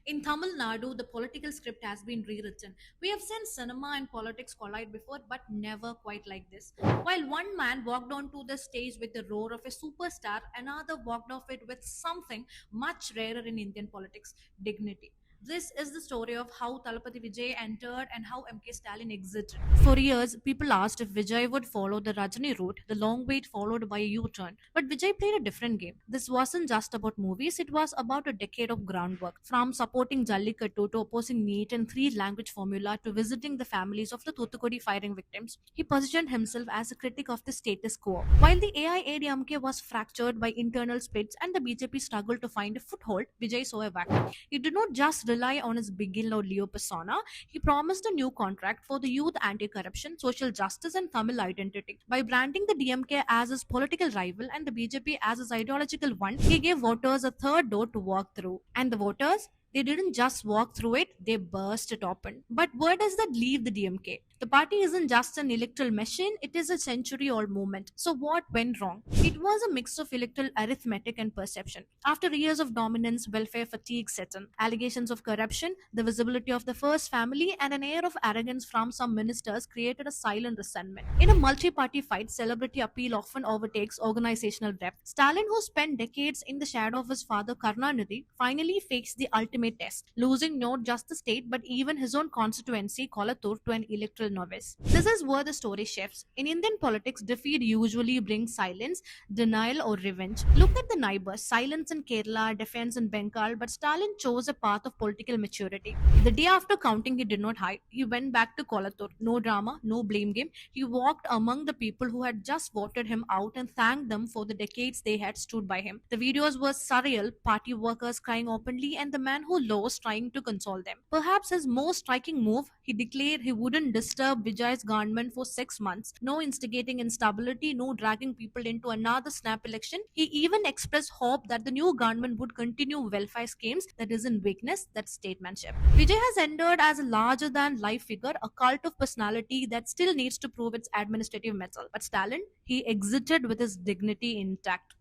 In Tamil Nadu, the political script has been rewritten. We have seen cinema and politics collide before, but never quite like this. While one man walked onto the stage with the roar of a superstar, another walked off it with something much rarer in Indian politics: dignity. This is the story of how Thalapathy Vijay entered and how MK Stalin exited. For years, people asked if Vijay would follow the Rajini route, the long wait followed by a U-turn. But Vijay played a different game. This wasn't just about movies, it was about a decade of groundwork. From supporting Jallikattu to opposing NEET and Three Language formula to visiting the families of the Thoothukudi firing victims, he positioned himself as a critic of the status quo. While the AIADMK was fractured by internal splits and the BJP struggled to find a foothold, Vijay saw a vacuum. He did not just rely on his Bigil or Leo persona, he promised a new contract for the youth anti-corruption, social justice and Tamil identity. By branding the DMK as his political rival and the BJP as his ideological one, he gave voters a third door to walk through. And the voters? They didn't just walk through it, they burst it open. But where does that leave the DMK? The party isn't just an electoral machine, it is a century old movement. So, what went wrong? It was a mix of electoral arithmetic and perception. After years of dominance, welfare fatigue set in. Allegations of corruption, the visibility of the first family, and an air of arrogance from some ministers created a silent resentment. In a multi party fight, celebrity appeal often overtakes organizational depth. Stalin, who spent decades in the shadow of his father Karnanidhi, finally faced the ultimate test, losing not just the state but even his own constituency, Kolattur, to an electoral novice. This is where the story shifts. In Indian politics, defeat usually brings silence, denial, or revenge. Look at the neighbors: silence in Kerala, defense in Bengal, but Stalin chose a path of political maturity. The day after counting, he did not hide. He went back to Kolattur. No drama, no blame game. He walked among the people who had just voted him out and thanked them for the decades they had stood by him. The videos were surreal: party workers crying openly, and the man who lost trying to console them. Perhaps his most striking move, he declared he wouldn't disturb Vijay's government for 6 months. No instigating instability, no dragging people into another snap election. He even expressed hope that the new government would continue welfare schemes. That isn't weakness, that's statesmanship. Vijay has entered as a larger than life figure, a cult of personality that still needs to prove its administrative mettle. But Stalin, he exited with his dignity intact.